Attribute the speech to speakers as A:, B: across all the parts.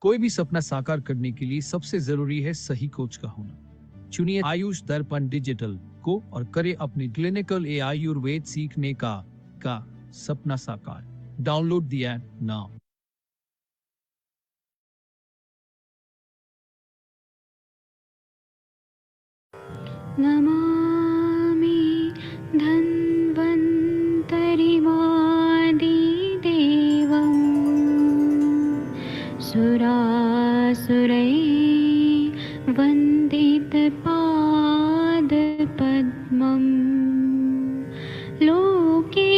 A: कोई भी सपना साकार करने के लिए सबसे जरूरी है सही कोच का होना। चुनिए आयुष दर्पण डिजिटल को और करे अपने क्लिनिकल आयुर्वेद सीखने का सपना साकार। Download the app now.
B: Namami धन्वन्तरिमादिदेवं सुरासुरैर्वन्दितपादपद्मं लोके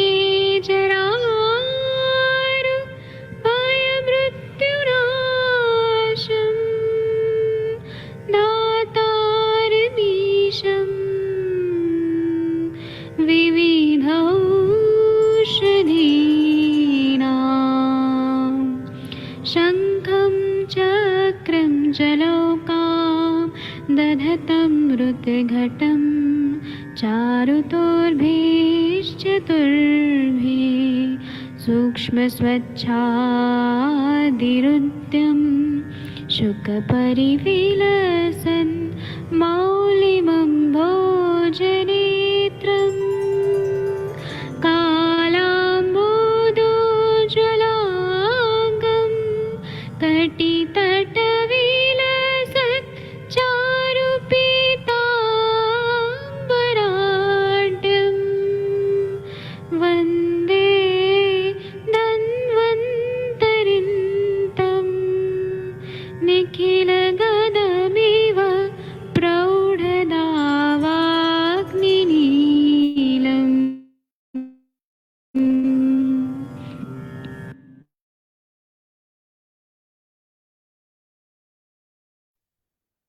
B: जरारुभयमृत्युनाशं दातारमीशं विविधौषधीनां शङ्खं चक्रं जलौकां दधतं मृतघटं चारुतोर्भिश्चतुर्भिः सूक्ष्मस्वच्छादिरुद्यं शुकपरिविलसन् मौलिमं भोजनेत्रं कालाम्बोदोज्ज्वलाङ्गं कटितटविलसत् चारुपीताम्बराढ्यं वन्दे धन्वन्तरिन्तं निखिलगदमिव प्रौढदावाग्निनीलम्।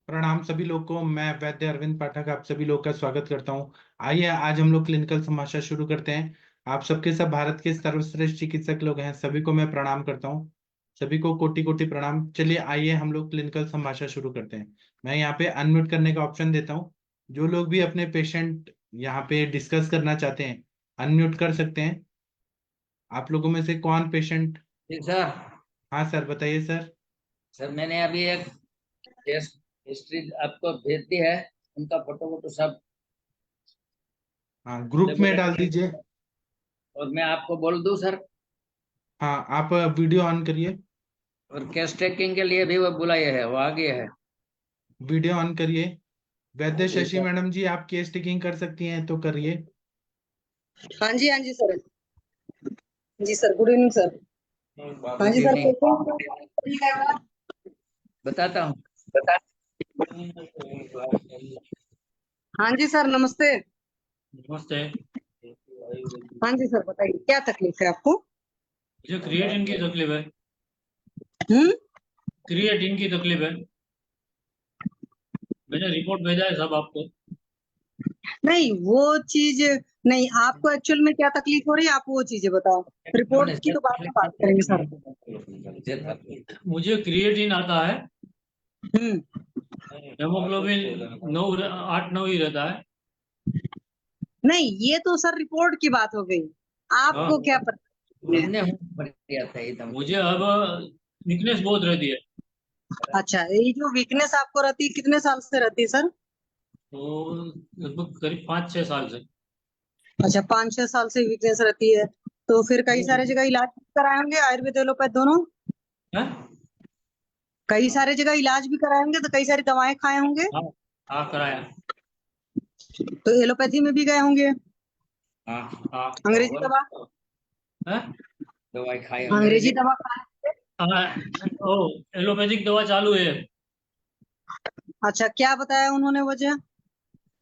C: प्रणाम सभी लोग को। मैं वैद्य अरविंद पाठक आप सभी लोग का स्वागत करता हूं। आइए आज हम लोग क्लिनिकल समाचार शुरू करते हैं। आप सबके सब भारत के सर्वश्रेष्ठ चिकित्सक लोग हैं, सभी को मैं प्रणाम करता हूं। सभी को कोटि कोटि प्रणाम। चलिए आइए हम लोग क्लिनिकल समाचार शुरू करते हैं। मैं यहाँ पे अनम्यूट करने का ऑप्शन देता हूँ। जो लोग भी अपने पेशेंट यहाँ पे डिस्कस करना चाहते हैं अनम्यूट कर सकते हैं। आप लोगों में से कौन पेशेंट?
D: जी सर।
C: हाँ सर, बताइए सर।
D: सर मैंने अभी एक टेस्ट हिस्ट्री आपको भेज दी है, उनका फोटो सब
C: हाँ, ग्रुप में डाल दीजिए।
D: और मैं आपको बोल दूं सर।
C: हाँ, आप वीडियो ऑन करिए।
D: और केस टेकिंग के लिए भी वो बुलाए है, वो आगे है।
C: वीडियो ऑन करिए। वैद्य
D: जी
C: शशि
D: सर।
C: मैडम जी, आप केस टेकिंग कर सकती हैं तो करिए।
E: हाँ जी सर। जी सर, गुड इवनिंग सर। हाँ जी सर,
D: बताता हूँ।
E: हाँ जी सर, नमस्ते।
F: नमस्ते।
E: हाँ जी सर, बताइए क्या तकलीफ है आपको?
F: मुझे क्रिएटिन की तकलीफ है। क्रिएटिन की तकलीफ है। मैंने रिपोर्ट भेजा है सब आपको।
E: नहीं, वो चीज नहीं, आपको एक्चुअल में क्या तकलीफ हो रही है, आप वो चीजें बताओ। रिपोर्ट की तो बाद में बात करेंगे सर।
F: मुझे क्रिएटिन आता है,
E: हम्म।
F: हेमोग्लोबिन 8-9 ही रहता है।
E: नहीं, ये तो सर रिपोर्ट की बात हो गई, आपको क्या पता?
F: मुझे अब वीकनेस बहुत रहती है।
E: अच्छा, ये जो वीकनेस आपको रहती है कितने साल से रहती है सर?
F: तो लगभग करीब 5-6 साल से।
E: अच्छा, 5-6 साल से वीकनेस रहती है, तो फिर कई सारे जगह इलाज कराए होंगे, आयुर्वेद एलोपैथ दोनों?
F: है?
E: कई सारे जगह इलाज भी कराए होंगे, तो कई सारी दवाएं खाए होंगे।
F: हाँ कराया।
E: तो एलोपैथी में भी गए होंगे।
F: हाँ।
E: अंग्रेजी दवा?
D: दवाई खाई?
E: अंग्रेजी दवा खाए?
F: हाँ, एलोपैथिक दवा चालू है।
E: अच्छा, क्या बताया उन्होंने वजह?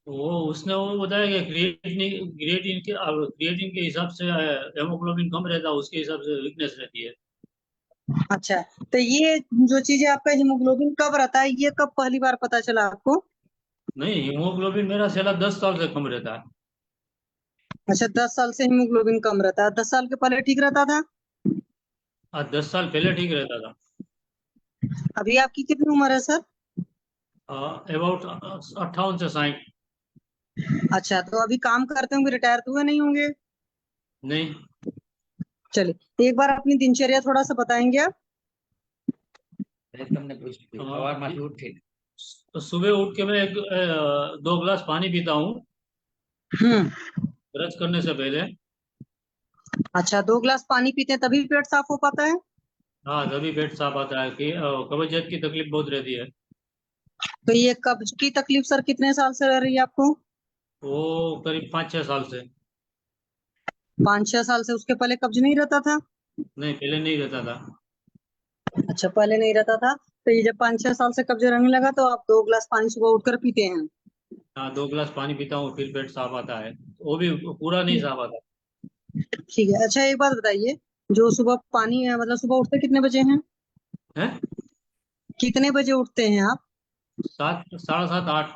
F: उसने वो बताया कि क्रिएटिन के हिसाब से हेमोग्लोबिन कम रहता है, उसके हिसाब से वीकनेस रहती है।
E: अच्छा, तो ये जो चीज है आपका हीमोग्लोबिन कब रहता है, ये कब पहली बार पता चला आपको?
F: नहीं, हीमोग्लोबिन मेरा 10 साल से कम रहता है।
E: अच्छा, 10 साल से हीमोग्लोबिन कम रहता है, 10 साल के पहले ठीक रहता था?
F: 10 साल पहले ठीक रहता था।
E: अभी आपकी कितनी उम्र है सर?
F: अबाउट 58 से 60।
E: अच्छा, तो अभी काम करते होंगे, रिटायर तो हुए नहीं होंगे?
F: नहीं।
E: चलिए, एक बार अपनी दिनचर्या थोड़ा सा बताएंगे आप?
D: एकदम ने पूछ ली
F: हाँ,
D: सवार माथी उठी
F: तो सुबह उठ के मैं 2 गिलास पानी पीता हूँ
E: हम्म।
F: ब्रश करने से पहले।
E: अच्छा, 2 गिलास पानी पीते हैं तभी पेट साफ हो पाता है?
F: हाँ, तभी पेट साफ आता है कि कब्जियत की तकलीफ बहुत रहती है।
E: तो ये कब्ज की तकलीफ सर कितने साल से रह रही है आपको?
F: वो करीब 5-6 साल से।
E: 5-6 साल से। उसके पहले कब्ज नहीं रहता था?
F: नहीं, पहले नहीं रहता था।
E: अच्छा, पहले नहीं रहता था। तो ये जब 5-6 साल से कब्ज रहने लगा तो आप 2 गिलास पानी सुबह उठकर पीते हैं?
F: हाँ, 2 गिलास पानी पीता हूँ फिर पेट साफ आता है, वो भी पूरा नहीं साफ आता।
E: ठीक है। अच्छा, एक बात बताइए, जो सुबह पानी है, मतलब सुबह उठते कितने बजे हैं?
F: है
E: कितने बजे उठते हैं आप?
F: 7, 7:30, 8।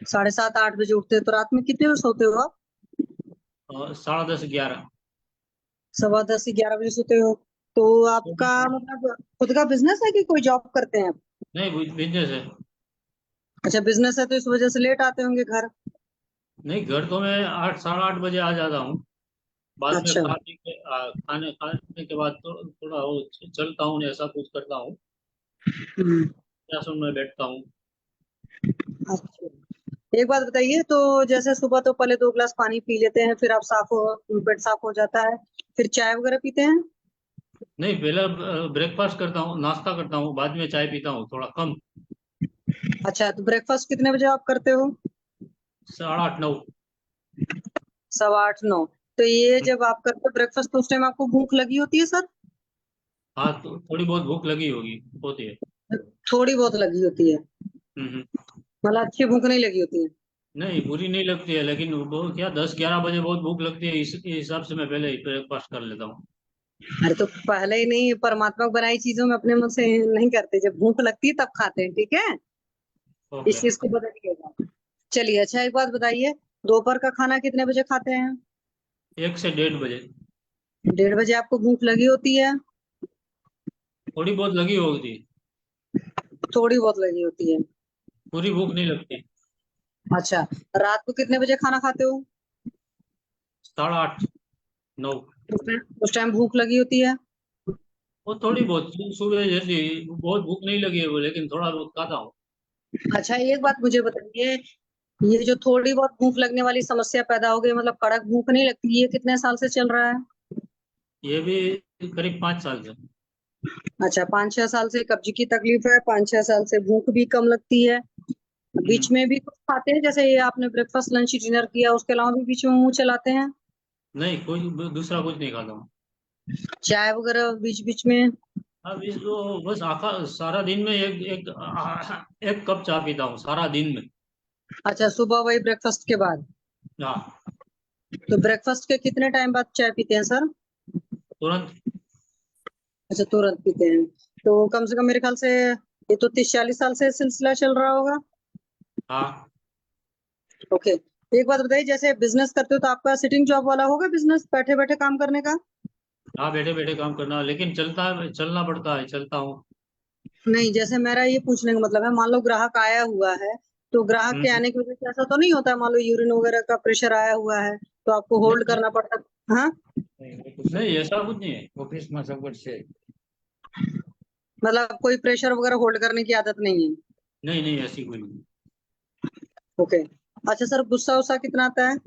E: 7:30-8 बजे उठते हैं। तो रात में कितने बजे सोते हो आप?
F: 10:30, 11।
E: 10:15-11 बजे सोते हो। तो आपका मतलब खुद का बिजनेस है कि कोई जॉब करते हैं आप?
F: नहीं, बिजनेस है।
E: अच्छा, बिजनेस है तो इस वजह से लेट आते होंगे घर।
F: नहीं, घर तो मैं 8, 8:30 बजे आ जाता हूँ। बाद में
E: अच्छा।
F: खाने के बाद तो थोड़ा वो चलता हूँ, ऐसा कुछ करता हूँ,
E: हम्म।
F: आसन में बैठता हूँ।
E: अच्छा, एक बात बताइए, तो जैसे सुबह तो पहले 2 गिलास पानी पी लेते हैं, फिर आप पेट साफ हो जाता है, फिर चाय वगैरह पीते हैं?
F: नहीं, पहले ब्रेकफास्ट करता हूँ, नाश्ता करता हूँ, बाद में चाय पीता हूँ, थोड़ा कम।
E: अच्छा, तो ब्रेकफास्ट कितने बजे आप करते हो?
F: 8:30, 9।
E: 8:15-9। तो ये जब आप करते हो ब्रेकफास्ट तो उस टाइम आपको भूख लगी होती है सर?
F: हाँ, तो थोड़ी बहुत भूख लगी होगी, होती है।
E: थोड़ी बहुत लगी होती है?
F: हम्म।
E: मतलब अच्छी भूख नहीं लगी होती है?
F: नहीं, बुरी नहीं लगती है, लेकिन वो क्या 10-11 बजे बहुत भूख लगती है, इस हिसाब से मैं पहले ही ब्रेकफास्ट कर लेता हूँ।
E: अरे तो पहले ही नहीं, परमात्मा को बनाई चीजों में अपने मन से नहीं करते, जब भूख लगती है तब खाते हैं, ठीक है?
F: ओके।
E: इस चीज को बदलिएगा। चलिए, अच्छा एक बात बताइए, दोपहर का खाना कितने बजे खाते हैं?
F: 1 से 1:30 बजे।
E: 1:30 बजे आपको भूख लगी होती है?
F: थोड़ी बहुत लगी होगी,
E: थोड़ी बहुत लगी होती है।
F: पूरी भूख नहीं लगती।
E: अच्छा, रात को कितने बजे खाना खाते हो?
F: 8:30, 9।
E: उस टाइम भूख लगी होती है?
F: वो थोड़ी बहुत सुबह जैसी बहुत भूख नहीं लगी है वो, लेकिन थोड़ा बहुत खाता हूँ।
E: अच्छा, एक बात मुझे बताइए, ये जो थोड़ी बहुत भूख लगने वाली समस्या पैदा हो गई, मतलब कड़क भूख नहीं लगती, ये कितने साल से चल रहा है?
F: ये भी करीब 5 साल से।
E: अच्छा, 5-6 साल से कब्ज की तकलीफ है, 5-6 साल से भूख भी कम लगती है। बीच
F: हम्म।
E: में भी कुछ खाते हैं, जैसे ये आपने ब्रेकफास्ट लंच डिनर किया, उसके अलावा भी बीच में मुंह चलाते हैं?
F: नहीं, कोई दूसरा कुछ नहीं खाता हूँ।
E: चाय वगैरह बीच बीच में?
F: अब इसको बस सारा दिन में एक कप चाय पीता हूँ सारा दिन में।
E: अच्छा, सुबह वही ब्रेकफास्ट के बाद?
F: हाँ,
E: तो ब्रेकफास्ट के कितने टाइम बाद चाय पीते हैं सर?
F: तुरंत।
E: अच्छा, तुरंत पीते हैं। तो कम से कम मेरे ख्याल से ये तो 30-40 साल से सिलसिला चल रहा होगा।
F: हाँ,
E: ओके, एक बात बताइए, जैसे बिजनेस करते हो तो आपका सिटिंग जॉब वाला होगा बिजनेस, बैठे बैठे काम करने का?
F: हाँ, बैठे बैठे काम करना, लेकिन चलना पड़ता है, चलता हूँ।
E: नहीं, जैसे मेरा ये पूछने का मतलब है, मान लो ग्राहक आया हुआ है, तो ग्राहक के
F: हम्म।
E: आने की वजह से ऐसा तो नहीं होता, मान लो यूरिन वगैरह का प्रेशर आया हुआ है तो आपको होल्ड
F: नहीं,
E: करना पड़ता? हाँ,
F: नहीं, ऐसा कुछ नहीं है।
D: ऑफिस में सब कुछ है
E: मतलब कोई प्रेशर वगैरह होल्ड करने की आदत नहीं है?
F: नहीं, नहीं, ऐसी कोई नहीं।
E: ओके। अच्छा सर, गुस्सा उस्सा कितना आता है?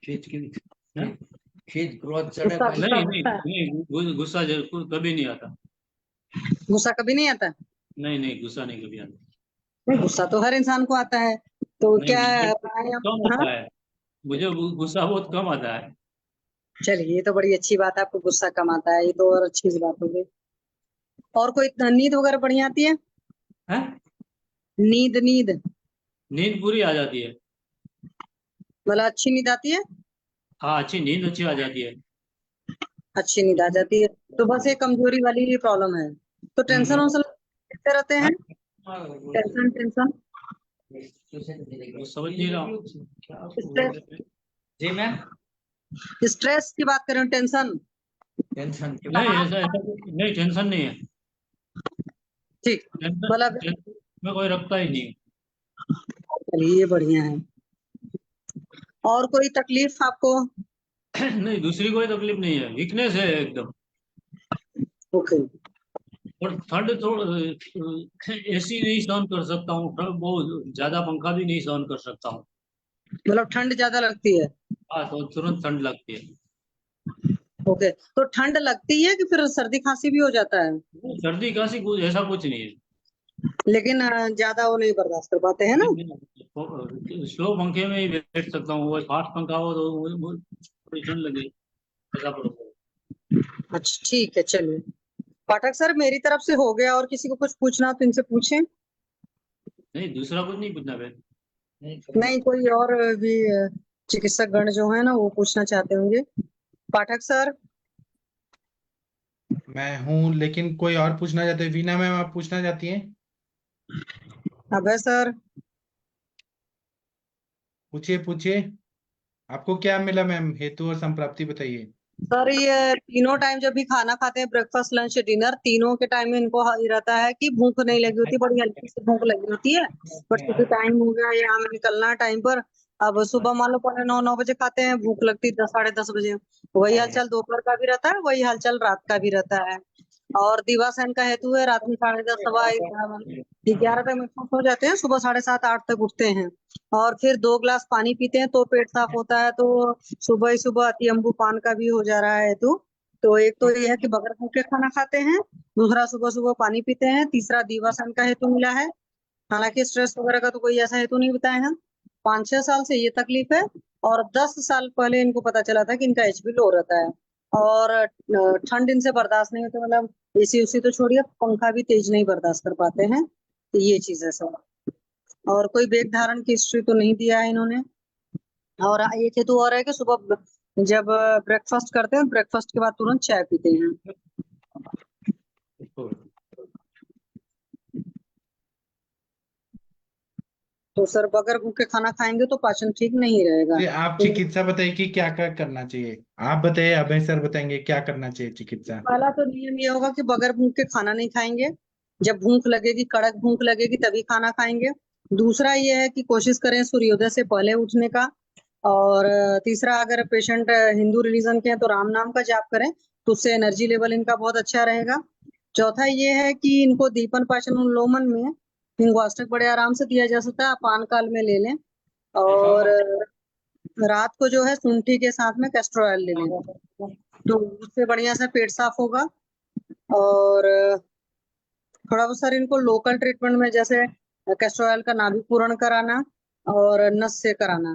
D: खींच की
F: हैं?
D: खींच क्रोध चढ़े
E: गुस्सा
D: पहले
E: गुस्सा
F: नहीं, नहीं,
E: गुस्सा
F: नहीं, गुस्सा कभी नहीं आता।
E: गुस्सा कभी नहीं आता?
F: नहीं, नहीं, गुस्सा नहीं कभी आता।
E: नहीं, गुस्सा तो हर इंसान को आता है। तो
F: नहीं,
E: क्या
F: मुझे
E: प्राणायाम?
F: कम
E: हाँ,
F: आता है। मुझे गुस्सा बहुत कम आता है।
E: चलिए, ये तो बड़ी अच्छी बात है, आपको गुस्सा कम आता है, ये तो और अच्छी बात हो गई। और कोई नींद वगैरह बढ़िया आती है?
F: हैं?
E: नींद नींद
F: नींद पूरी आ जाती है।
E: मतलब अच्छी नींद आती है?
F: हाँ, अच्छी आ जाती है।
E: अच्छी नींद आ जाती है। तो बस ये कमजोरी वाली ही प्रॉब्लम है। तो टेंशन
F: हम्म।
E: वंशन लेते रहते हैं? टेंशन टेंशन
F: वो समझ नहीं रहा हूँ क्या बोल
E: स्ट्रेस?
F: रहे हैं।
D: जी मैम
E: स्ट्रेस की बात करें, टेंशन?
D: टेंशन के
F: नहीं, ऐसा नहीं, टेंशन नहीं है।
E: ठीक, मतलब
F: टेंशन में कोई रखता ही नहीं।
E: चलिए, ये बढ़िया है। और कोई तकलीफ आपको?
F: नहीं, दूसरी कोई तकलीफ नहीं है, वीकनेस है एकदम।
E: ओके,
F: और ठंड थोड़ा एसी नहीं सहन कर सकता हूँ, बहुत ज्यादा पंखा भी नहीं सहन कर सकता हूँ।
E: मतलब ठंड ज्यादा लगती है?
F: हाँ, तो तुरंत ठंड लगती है।
E: ओके, तो ठंड लगती है कि फिर सर्दी खांसी भी हो जाता है?
F: सर्दी खांसी कुछ ऐसा कुछ नहीं है।
E: लेकिन ज्यादा वो नहीं बर्दाश्त कर पाते हैं ना?
F: स्लो पंखे में ही बैठ सकता हूँ, वो फास्ट पंखा हो तो थोड़ी ठंड लगे, ऐसा प्रॉब्लम।
E: अच्छा ठीक है, चलिए। पाठक सर, मेरी तरफ से हो गया, और किसी को कुछ पूछना हो तो इनसे पूछें।
F: नहीं, दूसरा कुछ नहीं पूछना फिर।
E: नहीं, कोई और भी चिकित्सक गण जो है ना वो पूछना चाहते होंगे। पाठक सर।
C: मैं हूँ, लेकिन कोई और पूछना चाहते हैं? वीना मैम, आप पूछना चाहती हैं?
E: अभय सर।
C: पूछिए पूछिए। आपको क्या मिला मैम? हेतु और संप्राप्ति बताइए।
E: सर, ये तीनों टाइम जब भी खाना खाते हैं, ब्रेकफास्ट लंच डिनर, तीनों के टाइम में इनको ये रहता है कि भूख नहीं लगी होती, बड़ी हल्की सी भूख लगी होती है। बट क्योंकि टाइम हो गया, यहाँ में निकलना है टाइम पर। अब सुबह मान लो 9:45 खाते हैं, भूख लगती है 10 साढ़े 10 बजे। वही हालचाल दोपहर का भी रहता है, वही हालचाल रात का भी रहता है। और दिवासन का हेतु है, रात में 10:30 11 तक मैक्सिमम सो जाते हैं, सुबह 7:30 8 तक उठते हैं। और फिर 2 गिलास पानी पीते हैं तो पेट साफ होता है। तो सुबह ही सुबह अति अम्बु पान का भी हो जा रहा है हेतु। तो एक तो ये है कि बगैर भूखे खाना खाते हैं, दूसरा सुबह सुबह पानी पीते हैं, तीसरा दिवासन का हेतु मिला है। हालांकि स्ट्रेस वगैरह का तो कोई ऐसा हेतु नहीं बताया है। 5-6 साल से ये तकलीफ है, और 10 साल पहले इनको पता चला था कि इनका एचबी लो रहता है। और ठंड इनसे बर्दाश्त नहीं होती, मतलब एसी उसी तो छोड़िए, पंखा भी तेज नहीं बर्दाश्त कर पाते हैं। तो ये चीज है सर। और कोई वेग धारण की हिस्ट्री तो नहीं दिया है इन्होंने। और एक हेतु और है कि सुबह जब ब्रेकफास्ट करते हैं, ब्रेकफास्ट के बाद तुरंत चाय पीते हैं। तो सर, बगैर भूखे खाना खाएंगे तो पाचन ठीक नहीं रहेगा।
C: जी, आप
E: तो
C: चिकित्सा बताइए कि क्या क्या करना चाहिए। आप बताइए, अभय सर बताएंगे क्या करना चाहिए चिकित्सा।
E: पहला तो नियम ये होगा कि बगैर भूखे खाना नहीं खाएंगे। जब भूख लगेगी, कड़क भूख लगेगी, तभी खाना खाएंगे। दूसरा ये है कि कोशिश करें सूर्योदय से पहले उठने का। और तीसरा, अगर पेशेंट हिंदू रिलीजन के हैं तो राम नाम का जाप करें, तो उससे एनर्जी लेवल इनका बहुत अच्छा रहेगा। चौथा ये है कि इनको दीपन पाचन अनुलोमन में हिंगवाष्टक बड़े आराम से दिया जा सकता है, अपान काल में ले लें। और रात को जो है शुंठी के साथ में कैस्टर ऑयल ले लें, तो उससे बढ़िया से पेट साफ होगा। और थोड़ा बहुत सर इनको लोकल ट्रीटमेंट में, जैसे कैस्टर ऑयल का नाभि पूरण कराना और नस से कराना,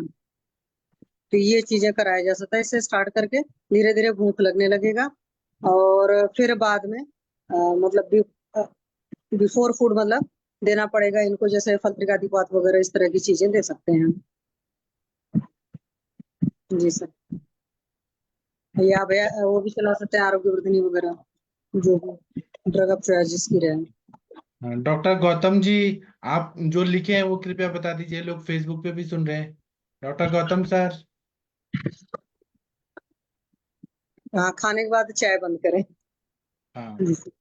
E: तो ये चीजें कराया जा सकता है। इससे स्टार्ट करके धीरे धीरे भूख लगने लगेगा। और फिर बाद में मतलब बिफोर फूड मतलब देना पड़ेगा इनको, जैसे फलत्रिकादिपात वगैरह इस तरह की चीजें दे सकते हैं। जी सर। या भैया वो भी चला सकते हैं, आरोग्य वर्धिनी वगैरह, जो भी ड्रग ऑफ चॉइस जिसकी रहे।
C: डॉक्टर गौतम जी, आप जो लिखे हैं वो कृपया बता दीजिए, लोग फेसबुक पे भी सुन रहे हैं। Doctor Gautam sir.
E: हाँ, खाने के बाद चाय बंद करें।
C: हाँ,
E: जी सर।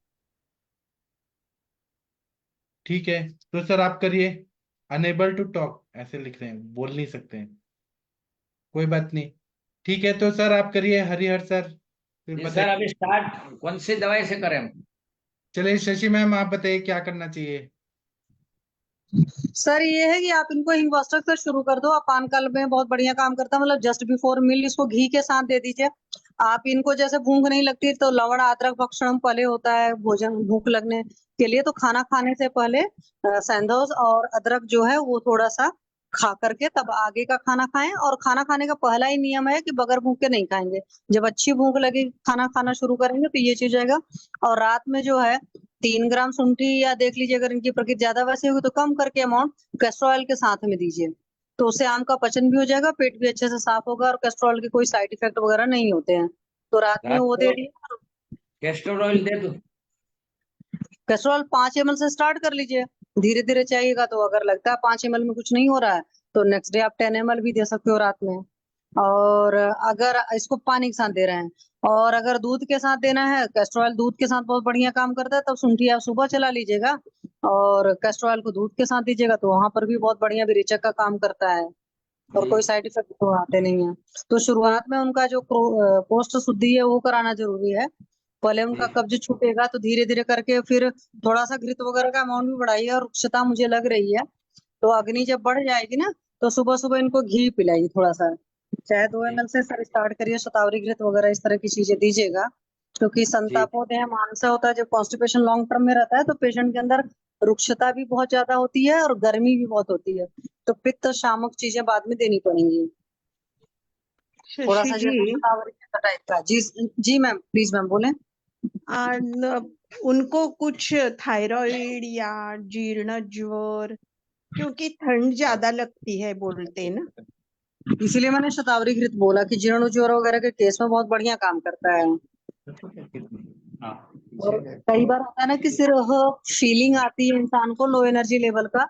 C: ठीक है। तो सर आप करिए, अनेबल टू टॉक ऐसे लिख रहे हैं, बोल नहीं सकते हैं। कोई बात नहीं, ठीक है। तो सर आप करिए, हरिहर सर, फिर
D: जी सर,
C: बताइए।
D: अभी स्टार्ट कौन सी दवाई से करें हम?
C: चलिए शशि मैम, आप बताइए क्या करना चाहिए।
E: सर, ये है कि आप इनको हिंगवाष्टक से शुरू कर दो, अपान काल में बहुत बढ़िया काम करता है। मतलब जस्ट बिफोर मील इसको घी के साथ दे दीजिए। आप इनको जैसे भूख नहीं लगती तो लवण अदरक भक्षणम पहले होता है भोजन भूख लगने के लिए, तो खाना खाने से पहले सैंधव और अदरक जो है वो थोड़ा सा खा करके तब आगे का खाना खाएं। और खाना खाने का पहला ही नियम है कि बगैर भूख के नहीं खाएंगे। जब अच्छी भूख लगे खाना खाना शुरू करेंगे तो ये चीज आएगा। और रात में जो है 3 ग्राम शुंठी, या देख लीजिए अगर इनकी प्रकृति ज्यादा वैसी होगी तो कम करके अमाउंट कैस्टर ऑयल के साथ में दीजिए। तो उससे आम का पचन भी हो जाएगा, पेट भी अच्छे से साफ होगा, और कैस्टर ऑयल के कोई साइड इफेक्ट वगैरह नहीं होते हैं। तो रात में
D: रात
E: वो
D: को
E: दे दिए।
D: कैस्टर ऑयल दे दो।
E: कैस्टर ऑयल 5 ml से स्टार्ट कर लीजिए, धीरे धीरे चाहिएगा तो अगर लगता है 5 ml में कुछ नहीं हो रहा है तो नेक्स्ट डे आप 10 ml भी दे सकते हो रात में। और अगर इसको पानी के साथ दे रहे हैं, और अगर दूध के साथ देना है, कैस्टर ऑयल दूध के साथ बहुत बढ़िया काम करता है, तब शुंठी आप सुबह चला लीजिएगा और कैस्टर ऑयल को दूध के साथ दीजिएगा, तो वहां पर भी बहुत बढ़िया विरेचक का काम करता है। और कोई साइड इफेक्ट तो आते नहीं है। तो शुरुआत में उनका जो कोष्ठ शुद्धि है वो कराना जरूरी है। पहले उनका
D: जी।
E: कब्ज छूटेगा तो धीरे धीरे करके फिर थोड़ा सा घृत वगैरह का अमाउंट भी बढ़ाइए, और रुक्षता मुझे लग रही है तो अग्नि जब बढ़ जाएगी ना तो सुबह सुबह इनको घी पिलाइए थोड़ा सा, चाहे 2 ml से सर स्टार्ट करिए, शतावरी घृत वगैरह इस तरह की चीजें दीजिएगा। क्योंकि
D: जी।
E: संतापोदय मानसा होता है, जब कॉन्स्टिपेशन लॉन्ग टर्म में रहता है तो पेशेंट के अंदर रुक्षता भी बहुत ज्यादा होती है और गर्मी भी बहुत होती है, तो पित्त शामक चीजें बाद में देनी पड़ेंगी। थोड़ा
G: शशि
E: सा
G: जी,
E: जैसे शतावरी टाइप का। जी जी मैम, प्लीज मैम बोले।
G: उनको कुछ थायराइड या जीर्ण ज्वर, क्योंकि ठंड ज्यादा लगती है बोलते हैं ना।
E: इसीलिए मैंने शतावरी घृत बोला कि जीर्ण ज्वर वगैरह के केस में बहुत बढ़िया काम करता है।
F: हाँ
E: और कई बार होता है ना कि सिर्फ फीलिंग आती है इंसान को लो एनर्जी लेवल का,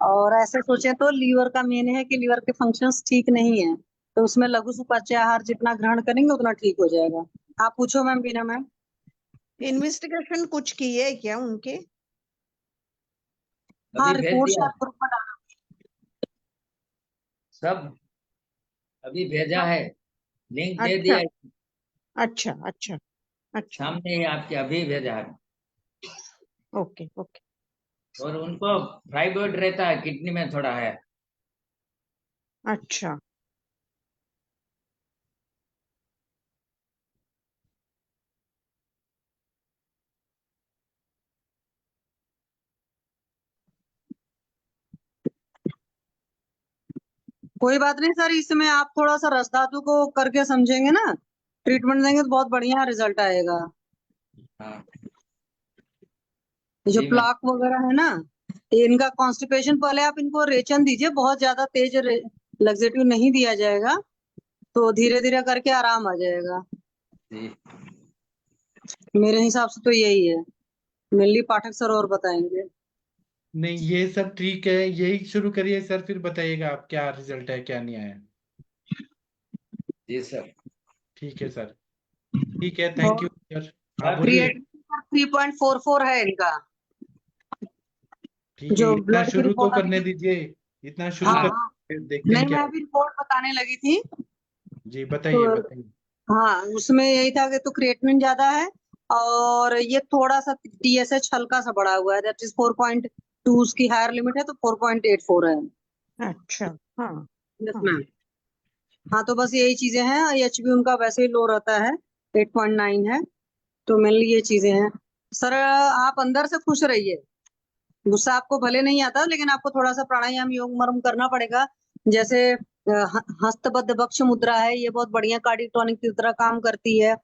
E: और ऐसे सोचे तो लीवर का मेन है कि लीवर के फंक्शंस ठीक नहीं है, तो उसमें लघु सुपाच्य आहार जितना ग्रहण करेंगे उतना ठीक हो जाएगा। आप पूछो मैम, बीना मैम।
G: इन्वेस्टिगेशन कुछ किए है क्या उनके?
E: हाँ,
D: अभी भेज
E: रिपोर्ट
D: दिया
E: आप ग्रुप में डालो।
D: सब, अभी भेजा है, लिंक दे
G: अच्छा
D: दिया है,
G: अच्छा अच्छा अच्छा,
D: सामने ही आपके अभी भेजा है।
G: Okay okay.
D: और उनको फाइब्रॉइड रहता है, किडनी में थोड़ा है।
G: अच्छा
E: कोई बात नहीं सर, इसमें आप थोड़ा सा रस धातु को करके समझेंगे ना, ट्रीटमेंट देंगे तो बहुत बढ़िया रिजल्ट आएगा।
D: हाँ
E: ये जो
D: जी मैम।
E: प्लाक वगैरह है ना, ये इनका कॉन्स्टिपेशन, पहले आप इनको रेचन दीजिए, बहुत ज्यादा तेज लग्जेटिव नहीं दिया जाएगा, तो धीरे धीरे करके आराम आ जाएगा।
D: जी
E: मेरे हिसाब से तो यही है। मेनली पाठक सर और बताएंगे।
C: नहीं, ये सब ठीक है, यही शुरू करिए सर, फिर बताइएगा आप क्या रिजल्ट है क्या नहीं आया।
D: जी सर।
C: ठीक है सर, ठीक है, थैंक यू सर। हाँ
D: सर
C: बोलिए।
E: क्रिएटिनिन 3.44 है इनका,
C: ठीक है,
E: जो
C: इतना
E: ब्लड की
C: शुरू तो
E: रिपोर्ट
C: करने
E: अभी।
C: दीजिए, इतना शुरू
E: हाँ
C: कर,
E: हाँ,
C: फिर देखते हैं
E: नहीं
C: क्या।
E: मैं अभी रिपोर्ट बताने लगी थी।
C: जी
E: तो
C: बताइए बताइए।
E: हाँ, उसमें यही था कि तो क्रिएटिनिन ज्यादा है, और ये थोड़ा सा टीएसएच हल्का सा बढ़ा हुआ है, दैट इज 4.2, उसकी हायर लिमिट है तो 4.84 है।
G: अच्छा। हाँ
E: यस
G: हाँ
E: मैम। हाँ, तो बस यही चीजें हैं। एचबी उनका वैसे ही लो रहता है, 8.9 है, तो मेनली ये चीजें हैं। सर आप अंदर से खुश रहिए, गुस्सा आपको भले नहीं आता, लेकिन आपको थोड़ा सा प्राणायाम योग मर्म करना पड़ेगा। जैसे हस्तबद्ध बक्ष मुद्रा है, ये बहुत बढ़िया कार्डिक टॉनिक की तरह काम करती है।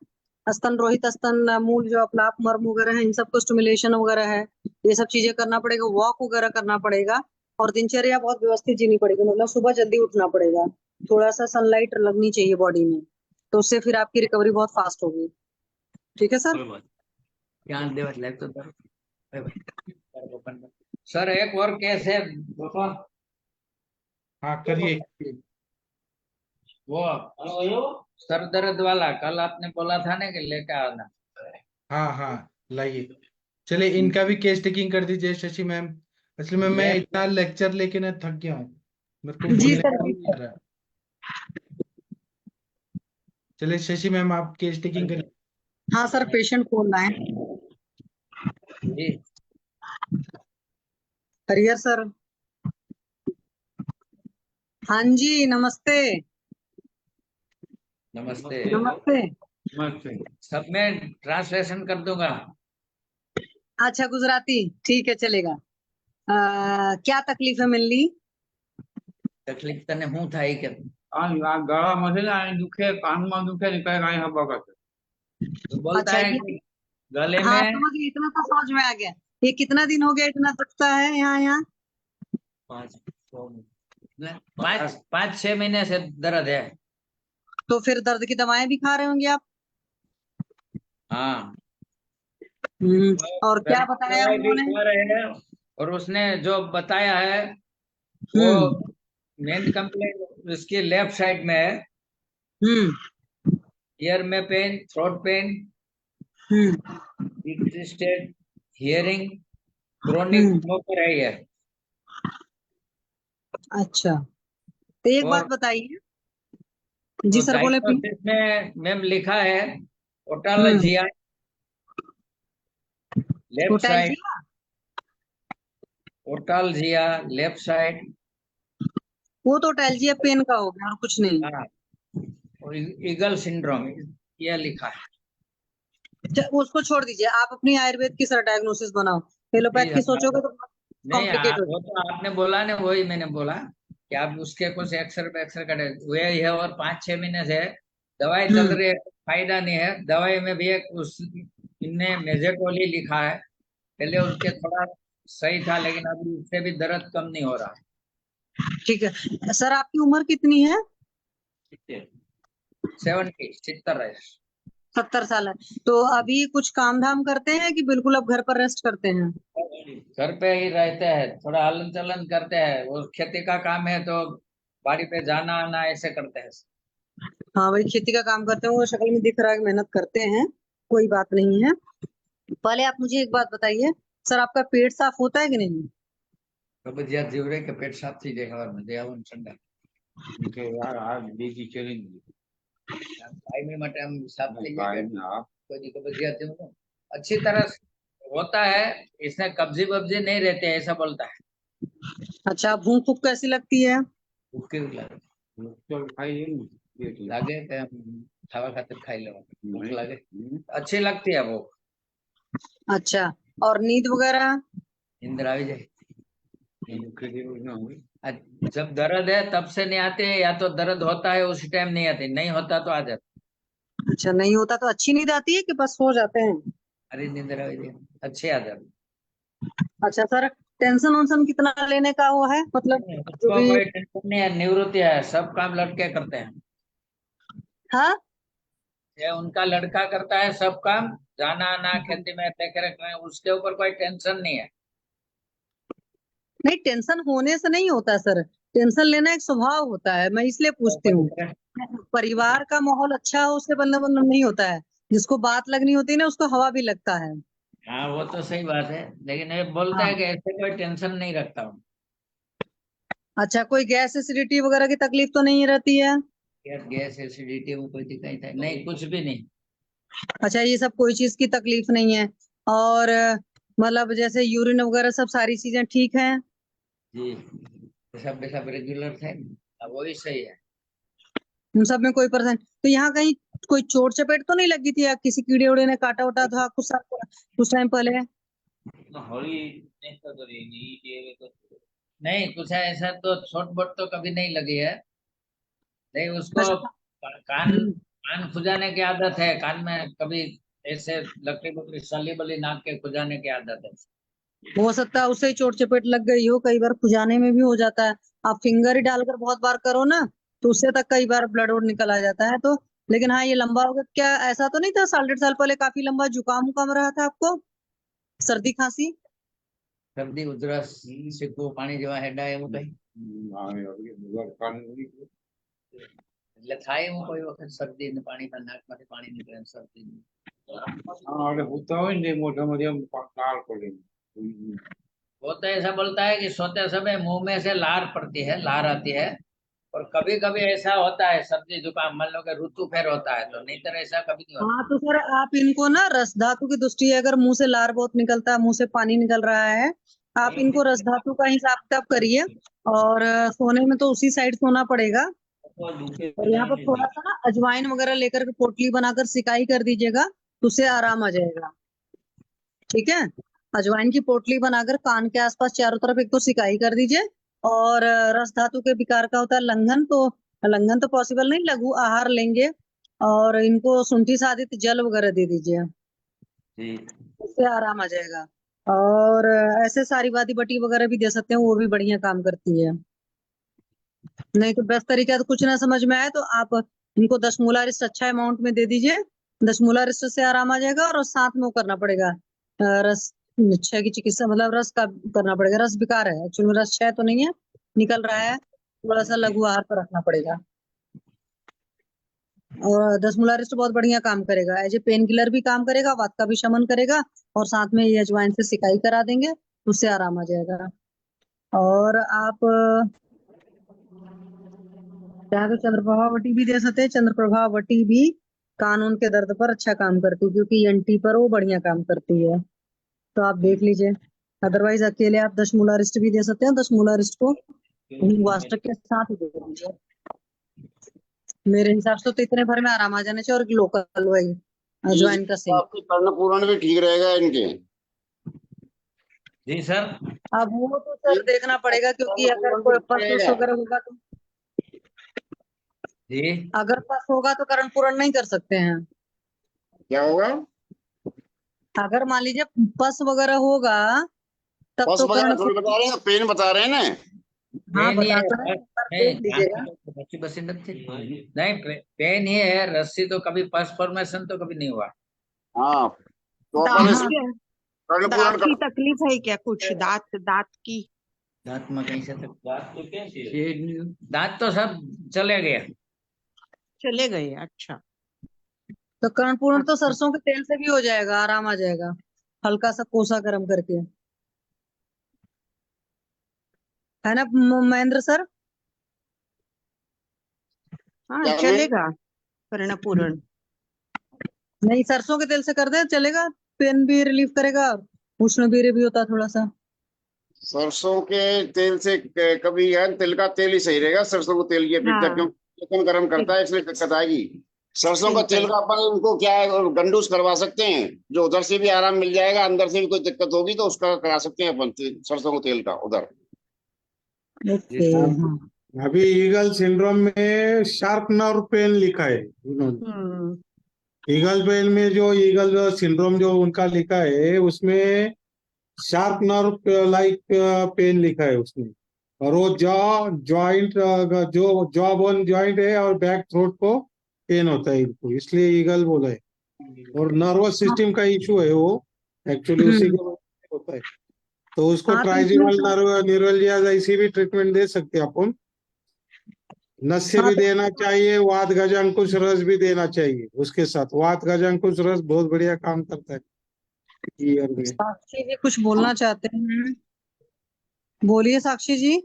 E: स्तन रोहित, स्तन मूल जो अपलाप मर्म वगैरह है, इन सबको स्टिमुलेशन वगैरह है, ये सब चीजें करना पड़ेगा। वॉक वगैरह करना पड़ेगा, और दिनचर्या बहुत व्यवस्थित जीनी पड़ेगी, मतलब सुबह जल्दी उठना पड़ेगा, थोड़ा सा सनलाइट लगनी चाहिए बॉडी में, तो उससे फिर आपकी रिकवरी बहुत फास्ट होगी। ठीक है सर।
F: कोई बात
D: ध्यान दे तो सर एक और केस है बाबा,
C: हाँ करिए।
D: वो सर दर्द वाला, कल आपने बोला था ना कि लेकर आना।
C: हाँ हाँ लाइए। चलिए, इनका भी केस टेकिंग कर दीजिए शशि मैम। असली में मैं
D: ये
C: इतना लेक्चर लेके ना थक गया हूँ, मेरे को
E: जी
C: बोलने
E: सर,
C: का
E: जी
C: नहीं आ
E: सर।
C: रहा। चलिए शशि मैम, आप केस टेकिंग करिए।
E: हाँ सर, पेशेंट कौन है?
D: जी
E: हरिहर सर। हाँ जी, नमस्ते।
D: नमस्ते।
E: नमस्ते।
F: नमस्ते।
D: सब में ट्रांसलेशन कर दूंगा।
E: अच्छा, गुजराती ठीक है, चलेगा। क्या तकलीफ है मिलनी?
D: तकलीफ तने हूँ था ही के
F: આ ગળામાં છે ને આ દુખે, કાનમાં દુખે ને કઈ કઈ હબક હશે.
D: तो बोलता
E: अच्छा,
D: है
E: ये
D: कि गले
E: हाँ
D: में
E: समझ गई, इतना तो समझ में आ गया। ये कितना दिन हो गया इतना दुखता है यहाँ यहाँ?
D: 5-6 महीने से दर्द है।
E: तो फिर दर्द की दवाएं भी खा रहे होंगे आप?
D: हाँ,
E: और क्या
D: दर्द की
E: बताया
D: दवाई भी
E: उन्होंने?
D: खा रहे हैं। और उसने जो बताया है वो
E: हम्म
D: मेन कंप्लेंट उसकी लेफ्ट साइड में है।
E: हम्म
D: ईयर में पेन, थ्रोट पेन,
E: हम्म
D: डिस्ट्रेस्टेड हियरिंग, क्रोनिक
E: हम्म
D: स्मोकर है ये।
E: अच्छा, तो एक बात
D: और
E: बताइए। जी
D: तो
E: सर, बोले प्लीज।
D: डायग्नोसिस में मैम लिखा है
E: हम्म
D: ओटालजिया लेफ्ट साइड,
E: टोटैल्जिया,
D: ओटालजिया लेफ्ट साइड।
E: वो टोटैल्जिया पेन का हो गया और कुछ नहीं।
D: हाँ, और ईगल सिंड्रोम ये लिखा है।
E: उसको छोड़ दीजिए, आप अपनी आयुर्वेद की सर डायग्नोसिस बनाओ। एलोपैथ
D: जी
E: की
D: हाँ,
E: सोचोगे तो
D: नहीं
E: कॉम्प्लिकेट हो
D: वो तो आपने बोला ना, वही मैंने बोला कि आप उसके कुछ एक्सरे करे हुए है, और 5-6 महीने से दवाई चल
E: जाएगा।
D: रही है, फायदा नहीं है। दवाई में भी एक उस इनने मेजेटोली लिखा है, पहले उसके थोड़ा सही था, लेकिन अभी उससे भी दर्द कम नहीं हो रहा
E: ठीक है सर, आपकी उम्र कितनी है?
D: है। 70 है।
E: 70 साल है। तो अभी कुछ काम धाम करते हैं कि बिल्कुल अब घर पर रेस्ट करते हैं?
D: घर पे ही रहते हैं, थोड़ा हलन चलन करते हैं, वो खेती का काम है तो बाड़ी पे जाना आना ऐसे करते हैं।
E: हाँ भाई, खेती का काम करते हैं, वो शक्ल में दिख रहा है कि मेहनत करते हैं। कोई बात नहीं है। पहले आप मुझे एक बात बताइए, सर आपका पेट साफ होता है कि नहीं?
D: कब्जियत जीवरे के पेट साफ थी देखा और मजा आवन ठंडा
H: કે યાર આ બીજી ચેલેન્જ
D: कायमी માટે આમ સાફ થઈ જાય
H: કાઈ
D: પેટ,
H: ના
D: कोई कब्जियत जेवુ अच्छी तरह से होता है। इसमें कब्जी वब्जी नहीं रहते ऐसा बोलता है।
E: अच्छा, भूख भूख कैसी लगती है?
D: भूख केवी लागे?
H: તો ખાઈ લે ને એટલે
D: लागे कि हम खावा खातिर खाई लो, भूख
H: નહીં.
D: लागे? अच्छी लगती है वो,
E: अच्छा, और नींद वगैरह?
D: नींद આવી જાય।
H: ભૂખે જેવું ના હોય.
D: जब दर्द है तब से नहीं आते, या तो दर्द होता है उसी टाइम नहीं आते, नहीं होता तो आ जाते।
E: अच्छा, नहीं होता तो अच्छी नींद आती है कि बस सो जाते हैं?
D: अरे नींद આવી જાય, अच्छी आ जाती।
E: अच्छा सर, टेंशन वेंशन कितना लेने का वो है, मतलब जो
D: उसको
E: भी?
D: कोई टेंशन नहीं है, निवृत्ति है, सब काम लड़के करते हैं।
E: हाँ,
D: ये उनका लड़का करता है सब काम, जाना आना खेती में देख रेख में, उसके ऊपर कोई टेंशन नहीं है।
E: नहीं टेंशन होने से नहीं होता सर, टेंशन लेना एक स्वभाव होता है, मैं इसलिए
D: तो
E: पूछती हूँ। परिवार का माहौल अच्छा हो उससे बंधन बंधन नहीं होता है, जिसको बात लगनी होती है ना उसको हवा भी लगता है।
D: हाँ वो तो सही बात है, लेकिन ये बोलता है
E: हाँ।
D: कि ऐसे कोई टेंशन नहीं रखता हूँ।
E: अच्छा, कोई गैस एसिडिटी वगैरह की तकलीफ तो नहीं रहती है?
D: गैस एसिडिटी वो कोई दिक्कत है नहीं, कुछ भी नहीं।
E: अच्छा, ये सब कोई चीज की तकलीफ नहीं है। और मतलब जैसे यूरिन वगैरह सब सारी चीजें ठीक हैं?
D: जी, सब रेगुलर थे, अब वही सही है।
E: उन सब में कोई परेशानी तो यहाँ कहीं कोई चोट चपेट तो नहीं लगी थी, या किसी कीड़े उड़े ने काटा उटा था कुछ टाइम पहले?
D: नहीं कुछ ऐसा तो छोट बोट तो कभी नहीं लगी है। नहीं उसको
E: अच्छा,
D: कान कान खुजाने की आदत है, कान में कभी ऐसे लकड़ी बकड़ी सली बली नाक के खुजाने की आदत है।
E: हो सकता है उससे ही चोट चपेट लग गई हो, कई बार खुजाने में भी हो जाता है। आप फिंगर ही डालकर बहुत बार करो ना, तो उससे तक कई बार ब्लड वोड निकल आ जाता है तो। लेकिन हाँ, ये लंबा हो गया, क्या ऐसा तो नहीं था साल 1.5 साल पहले काफी लंबा जुकाम उकाम रहा था आपको, सर्दी खांसी?
D: सर्दी उधरस सीखो पानी जेवा हेडा એવું કઈ
H: આવે હવે વરસાદ નથી.
D: એટલે થાય એવું કોઈ વખત શરદી ને પાણી માં નાકમાંથી પાણી નીકળે ને શરદી
H: હા એટલે હોતા હોય ને મોટા મોટી આમ લાલ પડે.
D: वो तो ऐसा बोलता है कि सोते समय मुंह में से लार पड़ती है, लार आती है। और कभी कभी ऐसा होता है सर्दी जुकाम, मान लो कि ऋतु फेर होता है, तो नहीं तो ऐसा कभी नहीं होता।
E: हाँ तो सर, आप इनको ना रस धातु की दृष्टि, अगर मुंह से लार बहुत निकलता है, मुंह से पानी निकल रहा है, आप इनको रस धातु का हिसाब किताब करिए। और सोने में तो उसी साइड सोना पड़ेगा। और यहाँ पर थोड़ा सा ना अजवाइन वगैरह लेकर के पोटली बनाकर सिकाई कर दीजिएगा, तो उससे आराम आ जाएगा। ठीक है, अजवाइन की पोटली बनाकर कान के आसपास चारों तरफ एक तो सिकाई कर दीजिए। और रस धातु के विकार का होता है लंघन, तो लंघन तो पॉसिबल नहीं, लघु आहार लेंगे। और इनको शुंठी साधित जल वगैरह दे दीजिए,
D: जी
E: उससे आराम आ जाएगा। और ऐसे सारी वादी बटी वगैरह भी दे सकते हैं, वो भी बढ़िया काम करती है। नहीं तो बेस्ट तरीका तो कुछ ना समझ में आए तो आप इनको 10 मूला रिस्ट अच्छा अमाउंट में दे दीजिए। 10 मूला रिस्ट से आराम आ जाएगा। और साथ में वो करना पड़ेगा, रस क्षय की चिकित्सा, मतलब रस का करना पड़ेगा। रस विकार है एक्चुअली, रस क्षय तो नहीं है, निकल रहा है, थोड़ा सा लघु आहार पर रखना पड़ेगा। और 10 मूला रिस्ट बहुत बढ़िया काम करेगा, एज ए पेन किलर भी काम करेगा, वात का भी शमन करेगा। और साथ में ये अजवाइन से सिकाई करा देंगे, उससे आराम आ जाएगा। और आप चाहे तो चंद्रप्रभा वटी भी दे सकते हैं। चंद्रप्रभा वटी भी कान उन के दर्द पर अच्छा काम करती है, क्योंकि एंटी पर वो बढ़िया काम करती है। तो आप देख लीजिए, अदरवाइज अकेले आप 10 मूलारिस्ट भी दे सकते हैं, 10 मूलारिस्ट को वास्टक के साथ ही दे दीजिए। मेरे हिसाब से तो इतने भर में आराम आ जाने चाहिए, और लोकल वही अजवाइन का सेक।
H: आपके कर्ण पूरण भी ठीक रहेगा इनके।
D: जी सर।
E: अब वो तो सर देखना पड़ेगा, क्योंकि अगर कोई पस वगैरह होगा तो,
D: जी
E: अगर पस होगा तो करण पूरण नहीं कर सकते हैं।
H: क्या होगा?
E: अगर मान लीजिए पस वगैरह होगा तब
H: बस
E: तो
H: वगैरह
E: कर्ण
H: थोड़ी बता रहे हैं, पेन बता रहे हैं ना।
E: हाँ
D: पेन ही
E: बता
D: है
E: तो
D: सर।
E: रहे हैं, एक बार
D: नहीं
E: देख लीजिएगा।
D: बच्ची बसी नहीं, पेन ही है, रस्सी तो कभी पस फॉर्मेशन तो कभी नहीं हुआ।
H: हाँ, तो अपन
G: दांत
H: इस
E: हाँ
G: की
H: कर्ण
G: दांत
H: पूरण
G: की
H: का
G: तकलीफ है क्या कुछ? दांत दांत की
D: दांत में कहीं से तक ये दांत तो सब चले गए।
G: चले गए? अच्छा
E: तो कर्ण पूर्ण तो
G: अच्छा।
E: सरसों के तेल से भी हो जाएगा, आराम आ जाएगा, हल्का सा कोसा गर्म करके, है ना महेंद्र सर?
G: हाँ
H: क्या में?
G: चलेगा कर्ण पूरण।
E: नहीं, सरसों के तेल से कर दे चलेगा, पेन भी रिलीफ करेगा, उष्ण भी होता है थोड़ा सा।
H: सरसों के तेल से कभी यार तिल का तेल ही सही रहेगा सरसों के तेल की अपेक्षा,
G: हाँ
H: क्योंकि चिकन गर्म करता है इसलिए दिक्कत आएगी। सरसों का तेल
G: बिल्कुल।
H: का अपन उनको क्या है, गंडूस करवा सकते हैं, जो उधर से भी आराम मिल जाएगा, अंदर से भी कोई दिक्कत होगी तो उसका करा सकते हैं अपन सरसों के तेल का उधर।
D: जी
E: ओके।
D: सर।
E: हाँ
I: अभी ईगल सिंड्रोम में शार्प नर्व पेन लिखा है उन्होंने।
G: हम्म
I: ईगल पेन में जो ईगल सिंड्रोम जो उनका लिखा है उसमें शार्प नर्व लाइक पेन लिखा है उसमें। और वो जॉ जॉइंट जो जॉ बोन जॉइंट है और बैक थ्रोट को पेन होता है इनको, इसलिए ईगल बोला है। और नर्वस सिस्टम का इशू है वो, एक्चुअली उसी
E: हम्म।
I: के वजह से होता है। तो उसको
E: हाँ तो इसमें
I: ट्राइजिमल
E: तो,
I: नर्व न्यूरलिया ऐसी भी ट्रीटमेंट दे सकते हैं अपन। नस्य
E: हाँ
I: भी
E: तो
I: देना चाहिए, वात गजांकुश रस भी देना चाहिए उसके साथ। वात गजांकुश रस बहुत बढ़िया काम करता है ईयर में।
E: साक्षी जी कुछ बोलना चाहते हैं, बोलिए साक्षी जी।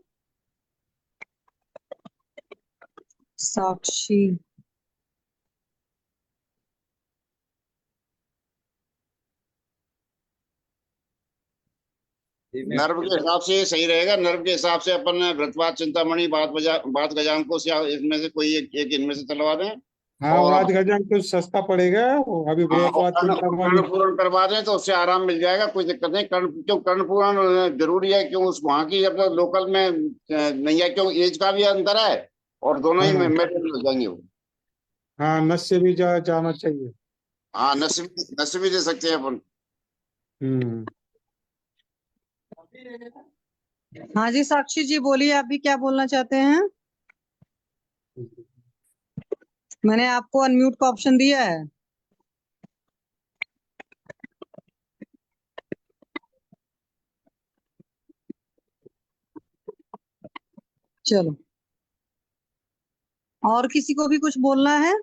E: साक्षी।
H: नर्व के हिसाब से ये सही रहेगा। नर्व के हिसाब से अपन वृत्तवात चिंतामणि बात गजांकुश या इनमें से कोई एक इनमें से चलवा दें।
I: हाँ,
H: और
I: वात गजांकुश सस्ता पड़ेगा वो, अभी
H: हाँ, और
I: बृहत्वात चिंतामणि।
H: कर्ण पूरण करवा दें तो उससे आराम मिल जाएगा, कोई दिक्कत नहीं। कर्ण पूरण जरूरी है, क्यों उस वहां की अपना लोकल में नहीं है, क्यों एज का भी अंतर है, और दोनों ही
I: हाँ
H: मेडिकल हो जाएंगे वो।
I: हाँ, नस्य भी जाना चाहिए।
H: हाँ, नस भी दे सकते हैं अपन।
I: हम्म।
E: हाँ जी साक्षी जी बोलिए, आप भी क्या बोलना चाहते हैं? मैंने आपको अनम्यूट का ऑप्शन दिया है। चलो, और किसी को भी कुछ बोलना है?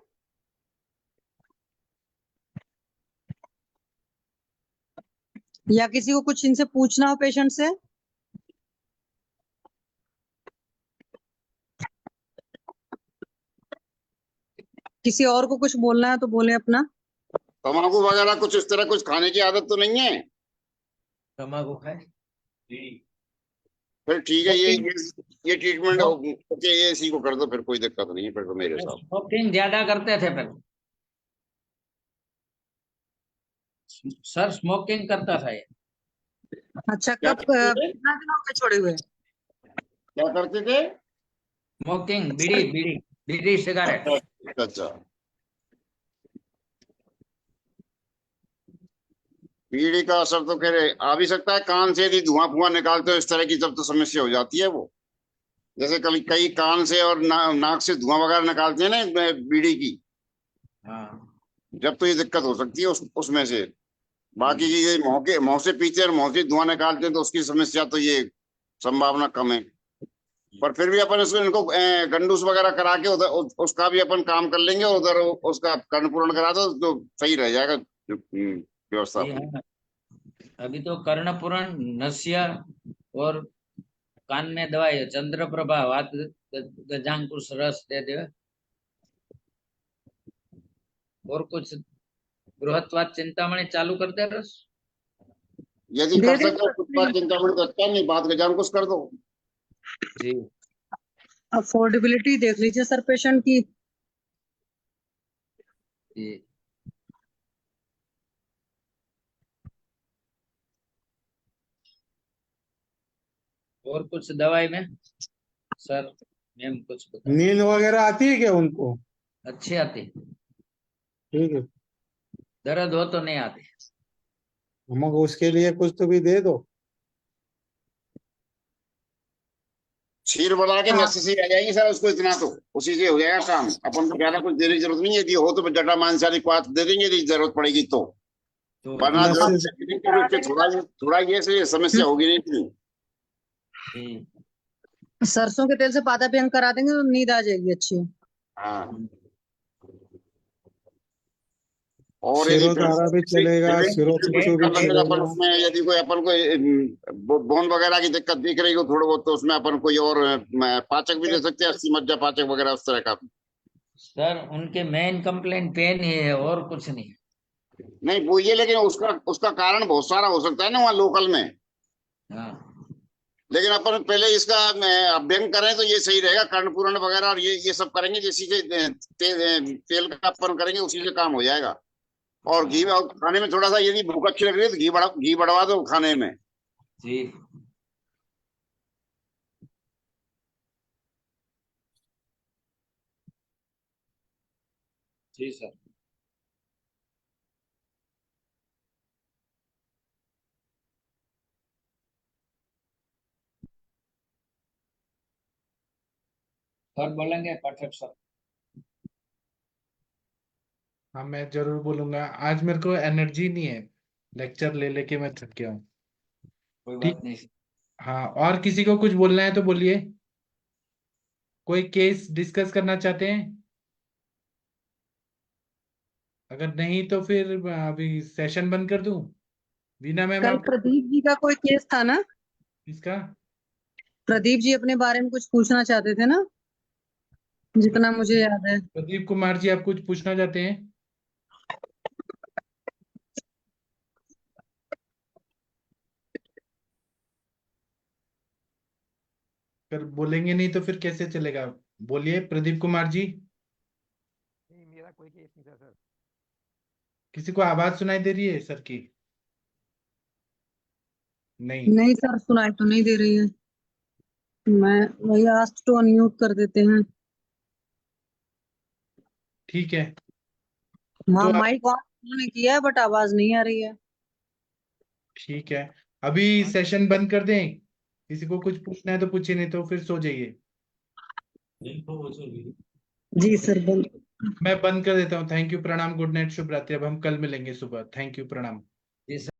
E: या किसी को कुछ इनसे पूछना हो, पेशेंट से? किसी और को कुछ बोलना है तो बोले अपना।
H: तम्बाकू वगैरह कुछ इस तरह कुछ खाने की आदत तो नहीं है?
D: तम्बाकू खाए।
H: फिर ठीक है, ये ट्रीटमेंट ओके, ये इसी को कर दो, फिर कोई दिक्कत नहीं है फिर तो मेरे हिसाब।
D: स्मोकिंग ज्यादा करते थे पहले। सर स्मोकिंग करता था ये।
E: अच्छा,
H: क्या
E: कब
H: करते थे?
E: कितना दिन हो गए छोड़े हुए?
H: क्या करते थे?
D: स्मोकिंग, बीड़ी बीड़ी बीड़ी सिगारेट।
H: अच्छा अच्छा। बीड़ी का असर तो खैर आ भी सकता है, कान से यदि धुआं फुआं निकालते हो इस तरह की, जब तो समस्या हो जाती है वो। जैसे कल कई कान से और नाक से धुआं वगैरह निकालते हैं ना बीड़ी की,
D: हाँ
H: जब तो ये दिक्कत हो सकती है उसमें से। बाकी ये मुंह से पीते हैं और मुंह से धुआं निकालते हैं तो उसकी समस्या तो ये संभावना कम है। पर फिर भी अपन इसको इनको गंडूस वगैरह करा के उधर उसका भी अपन काम कर लेंगे, और उधर उसका कर्ण पूर्ण करा दो तो सही रह जाएगा व्यवस्था
D: जी
H: अपनी।
D: हाँ। अभी तो कर्णपुरण, नस्य और कान में दवाई है, चंद्र प्रभा, वात गजांकुश रस दे दे। और कुछ बृहत्वात चिंतामणि चालू कर दे रस।
H: यदि
E: दे
H: कर
E: देंगे
H: सके तो
E: सर,
H: चिंतामणि तो अच्छा, नहीं बात का जान कुछ कर दो।
D: जी
E: अफोर्डेबिलिटी देख लीजिए सर पेशेंट की।
D: जी। और कुछ दवाई में सर मैम कुछ बता।
I: नींद वगैरह आती है क्या उनको?
D: अच्छी आती,
I: ठीक है,
D: दर्द हो तो नहीं आती।
I: मगर उसके लिए कुछ तो भी दे दो।
H: क्षीर बना के
E: हाँ।
H: नसेसी आ जाएगी सर, उसको इतना तो उसी से हो जाएगा काम। अपन को ज्यादा कुछ देने की जरूरत नहीं है, यदि हो तो जटा मांसाहारी क्वाथ दे देंगे यदि जरूरत पड़ेगी तो,
D: तो
H: वरना
I: नसेसी-
H: जरूरत तो थोड़ा थोड़ा ये से समस्या होगी नहीं इतनी।
D: जी
E: सरसों के तेल से पादा व्यंग करा देंगे तो नींद आ जाएगी अच्छी।
H: हाँ, और यदि
I: शिरोधारा भी चलेगा, शिरोपिच्छु भी
H: अपन
I: चलेगा।
H: उसमें यदि कोई अपन को बोन वगैरह की दिक्कत दिख रही हो थोड़ा बहुत, तो उसमें अपन कोई और पाचक भी दे सकते हैं, अस्सी मज्जा पाचक वगैरह उस तरह का।
D: सर उनके मेन कंप्लेंट पेन ही है और कुछ नहीं।
H: नहीं वो ये, लेकिन उसका उसका कारण बहुत सारा हो सकता है ना वहाँ लोकल में।
D: हाँ
H: लेकिन अपन पहले इसका अभ्यंग करें तो ये सही रहेगा, कर्णपूरण वगैरह और ये सब करेंगे, जैसी से तेल का अपन करेंगे उसी से काम हो जाएगा। और घी और खाने में थोड़ा सा यदि भूख अच्छी लग रही है तो घी बढ़वा दो खाने में।
D: जी जी सर। सर बोलेंगे पाठक सर।
C: हाँ मैं जरूर बोलूंगा। आज मेरे को एनर्जी नहीं है, लेक्चर ले लेके मैं थक गया हूँ।
D: कोई
C: ठीक।
D: बात नहीं।
C: हाँ, और किसी को कुछ बोलना है तो बोलिए। कोई केस डिस्कस करना चाहते हैं? अगर नहीं तो फिर अभी सेशन बंद कर दूं। बीना मैम
E: कल
C: आप
E: प्रदीप जी का कोई केस था ना?
C: इसका
E: प्रदीप जी अपने बारे में कुछ पूछना चाहते थे ना, जितना मुझे याद है।
C: प्रदीप कुमार जी, आप कुछ पूछना चाहते हैं? अगर बोलेंगे नहीं तो फिर कैसे चलेगा? बोलिए प्रदीप कुमार जी।
J: नहीं, मेरा कोई केस नहीं था सर।
C: किसी को आवाज सुनाई दे रही है सर की? नहीं।
E: नहीं सर, सुनाई तो नहीं दे रही है। मैं वही आस्क टू अनम्यूट कर देते हैं।
C: ठीक है,
E: हाँ,
C: तो
E: माइक ऑन ने किया है बट आवाज नहीं आ रही है।
C: ठीक है, अभी सेशन बंद कर दें। किसी को कुछ पूछना है तो पूछिए, नहीं तो फिर सो जाइए।
E: जी सर, बंद।
C: मैं बंद कर देता हूँ। थैंक यू, प्रणाम, गुड नाइट, शुभ रात्रि। अब हम कल मिलेंगे सुबह। थैंक यू, प्रणाम।
D: जी सर।